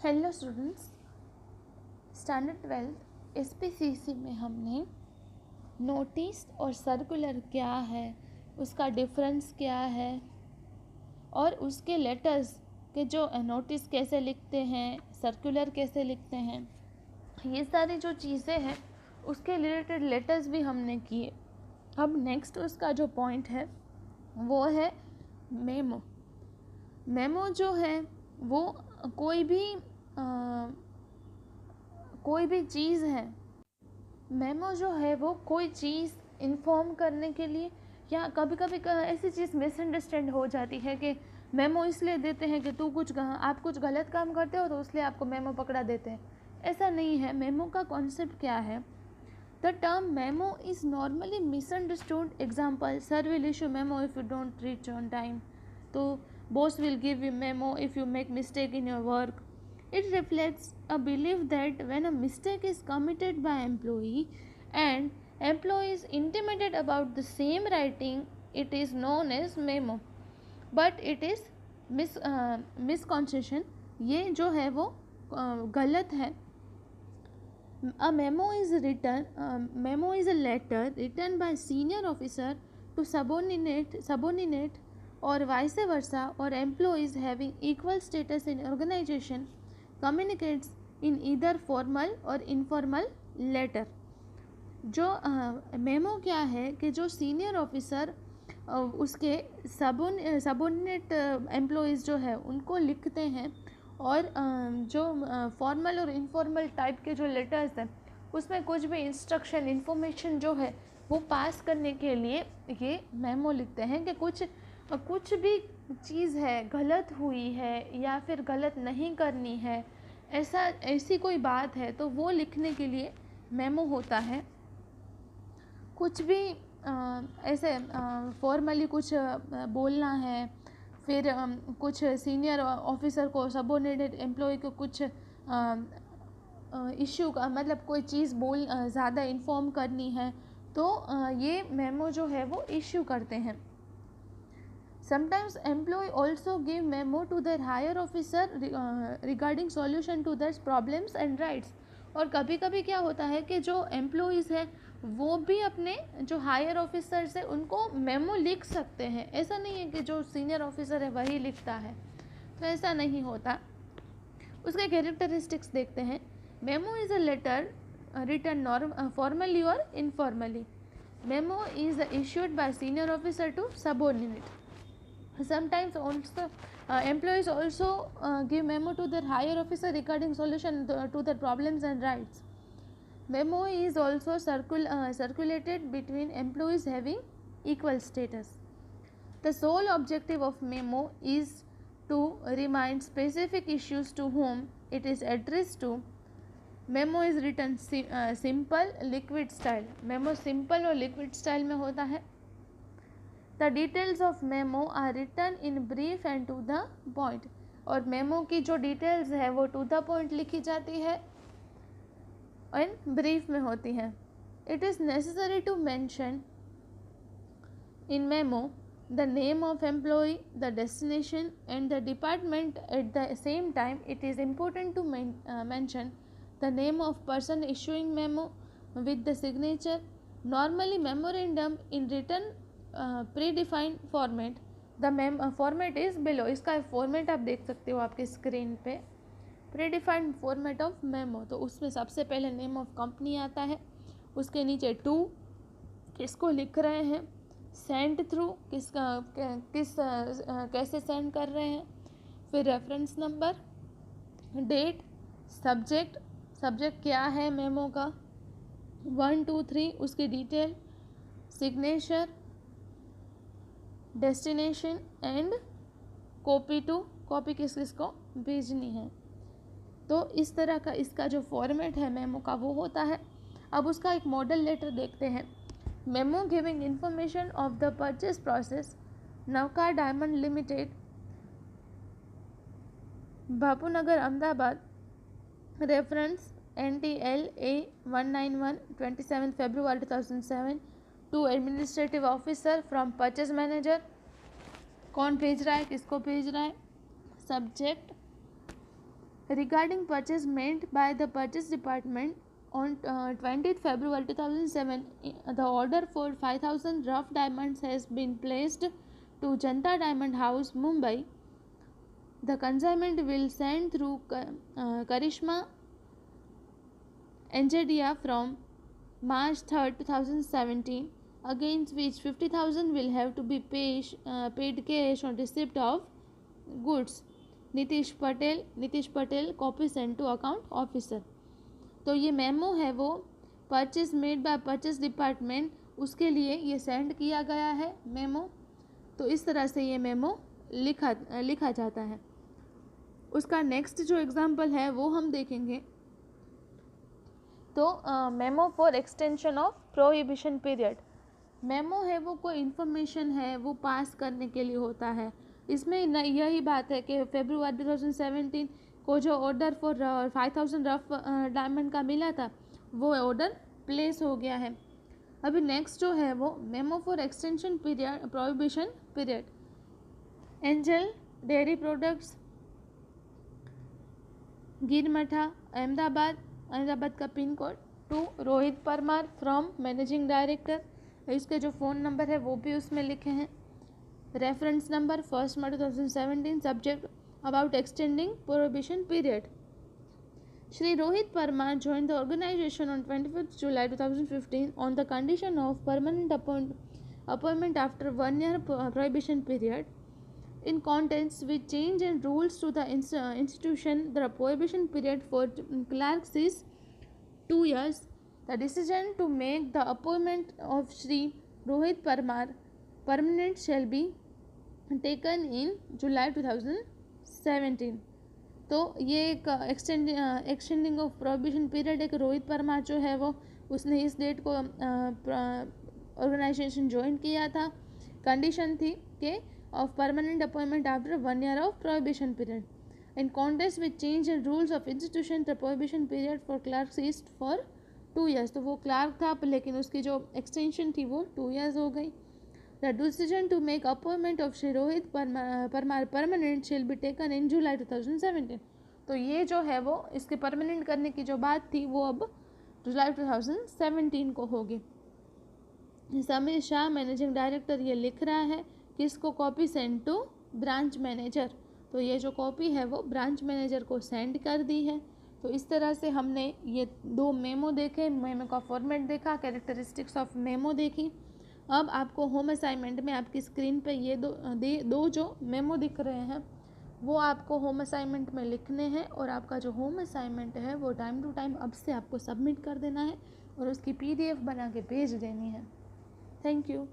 Hello students, standard 12 SPCC में हमने notice और सर्कुलर क्या है, उसका डिफरेंस क्या है और उसके लेटर्स के जो नोटिस कैसे लिखते हैं, सर्कुलर कैसे लिखते हैं, ये सारी जो चीज़ें हैं उसके रिलेटेड लेटर्स भी हमने किए। अब नेक्स्ट उसका जो पॉइंट है वो है मेमो। मेमो जो है वो कोई भी चीज़ है। मेमो जो है वो कोई चीज़ इन्फॉर्म करने के लिए, या कभी कभी ऐसी चीज़ मिसअंडरस्टैंड हो जाती है कि मेमो इसलिए देते हैं कि आप कुछ गलत काम करते हो तो इसलिए आपको मेमो पकड़ा देते हैं। ऐसा नहीं है। मेमो का कॉन्सेप्ट क्या है? The term memo is normally misunderstood. Example, sir will issue memo if you don't reach on time. तो boss will give you memo if you make mistake in your work. It reflects a belief that when a mistake is committed by employee and employee is intimated about the same writing, it is known as memo. But it is misconception. ये जो है वो गलत है. A memo is a letter written by senior officer to subordinate or vice versa, or employees having equal status in organization communicates in either formal or informal letter. जो memo क्या है कि जो सीनियर ऑफिसर उसके subordinate employees जो है उनको लिखते हैं, और जो फॉर्मल और इनफॉर्मल टाइप के जो लेटर्स हैं उसमें कुछ भी इंस्ट्रक्शन इन्फॉर्मेशन जो है वो पास करने के लिए ये मेमो लिखते हैं कि कुछ भी चीज़ है गलत हुई है या फिर गलत नहीं करनी है, ऐसी कोई बात है तो वो लिखने के लिए मेमो होता है। कुछ भी ऐसे फॉर्मली कुछ बोलना है, फिर कुछ सीनियर ऑफिसर को सबऑर्डिनेटेड एम्प्लॉय को कुछ इश्यू का मतलब कोई चीज़ ज़्यादा इन्फॉर्म करनी है तो ये मेमो जो है वो इश्यू करते हैं। Sometimes employee also give memo to their higher officer regarding solution to their problems and rights. और कभी कभी क्या होता है कि जो एम्प्लॉइज़ हैं वो भी अपने जो हायर ऑफिसर्स है उनको मेमो लिख सकते हैं। ऐसा नहीं है कि जो सीनियर ऑफिसर है वही लिखता है, तो ऐसा नहीं होता। उसके कैरेक्टरिस्टिक्स देखते हैं। Memo is a letter written formally और informally. Memo is issued by senior officer to subordinate. Sometimes also employees also give memo to their higher officer regarding solution to their problems and rights. Memo is also circulated between employees having equal status. The sole objective of memo is to remind specific issues to whom it is addressed to. Memo is written simple liquid style. Memo simple और liquid style में होता है. The details of memo are written in brief and to the point. और memo की जो details है वो to the point लिखी जाती है और ब्रीफ में होती है. It is necessary to mention in memo the name of employee, the destination and the department. At the same time it is important to mention the name of person issuing memo with the signature. Normally memorandum in written predefined format. The format is below. इसका format आप देख सकते हो आपके screen पे. Predefined format of memo, तो उसमें सबसे पहले नेम ऑफ कंपनी आता है, उसके नीचे टू किसको लिख रहे हैं, सेंड थ्रू कैसे सेंड कर रहे हैं, फिर रेफरेंस नंबर, डेट, सब्जेक्ट क्या है मेमो का, 1 2 3 उसकी detail, signature, destination and copy किस को भेजनी है. तो इस तरह का इसका जो फॉर्मेट है मेमो का वो होता है. अब उसका एक मॉडल लेटर देखते हैं. Memo giving information of the purchase process, Navkar diamond limited, Bapunagar Ahmedabad, reference NTLA 191 27 February 2007 to administrative officer from purchase manager. कौन भेज रहा है, किसको भेज रहा है, subject, regarding purchase made by the purchase department on 20th February 2007, the order for 5,000 rough diamonds has been placed to Janta Diamond House, Mumbai. The consignment will send through Karishma Engineer from March 3rd, 2017, against which 50,000 will have to be paid cash on receipt of goods. Nitish Patel copy send to account officer. तो ये memo है वो purchase made by purchase department, उसके लिए ये send किया गया है मेमो. तो इस तरह से ये मेमो लिखा जाता है. उसका नेक्स्ट जो एग्जाम्पल है वो हम देखेंगे. तो memo for extension of prohibition period. Memo है वो कोई इन्फॉर्मेशन है वो पास करने के लिए होता है. इसमें यही बात है कि फरवरी 2017 को जो ऑर्डर फॉर 5,000 रफ डायमंड का मिला था वो ऑर्डर प्लेस हो गया है. अभी नेक्स्ट जो है वो memo for extension period prohibition period. Angel dairy products, Girmatha, Ahmedabad का pin code 2. Rohit Parmar from managing director. इसके जो फ़ोन नंबर है वो भी उसमें लिखे हैं. Reference number 1 March 2017. Subject about extending prohibition period. Shri Rohit Parmar joined the organization on 25th July 2015 on the condition of permanent appointment after 1 year prohibition period. In contents with change in rules to the institution, the prohibition period for clerks is 2 years. The decision to make the appointment of Shri Rohit Parmar permanent shall be taken in July 2017. तो ये एक extending of prohibition period एक रोहित परमार जो है वो उसने इस date को ऑर्गेनाइजेशन ज्वाइन किया था. कंडीशन थी कि of permanent appointment after 1 year of prohibition period. In contest with change in rules of institution the prohibition period for clerks is for 2 years. तो वो क्लर्क था लेकिन उसकी जो एक्सटेंशन थी वो 2 years हो गई. The decision to make appointment of Shri Rohit Parmar permanent shall be taken in July 2017. तो ये जो है वो इसके परमानेंट करने की जो बात थी वो अब जुलाई 2017 को होगी. समीर शाह मैनेजिंग डायरेक्टर ये लिख रहा है कि इसको copy send to branch manager. तो ये जो कॉपी है वो ब्रांच मैनेजर को सेंड कर दी है. तो इस तरह से हमने ये 2 मेमो देखे, मेमो का फॉर्मेट देखा, कैरेक्टरिस्टिक्स ऑफ मेमो देखी. अब आपको होम असाइनमेंट में आपकी स्क्रीन पे ये दो जो मेमो दिख रहे हैं वो आपको होम असाइनमेंट में लिखने हैं और आपका जो होम असाइनमेंट है वो टाइम टू टाइम अब से आपको सबमिट कर देना है और उसकी PDF बना के भेज देनी है. Thank you.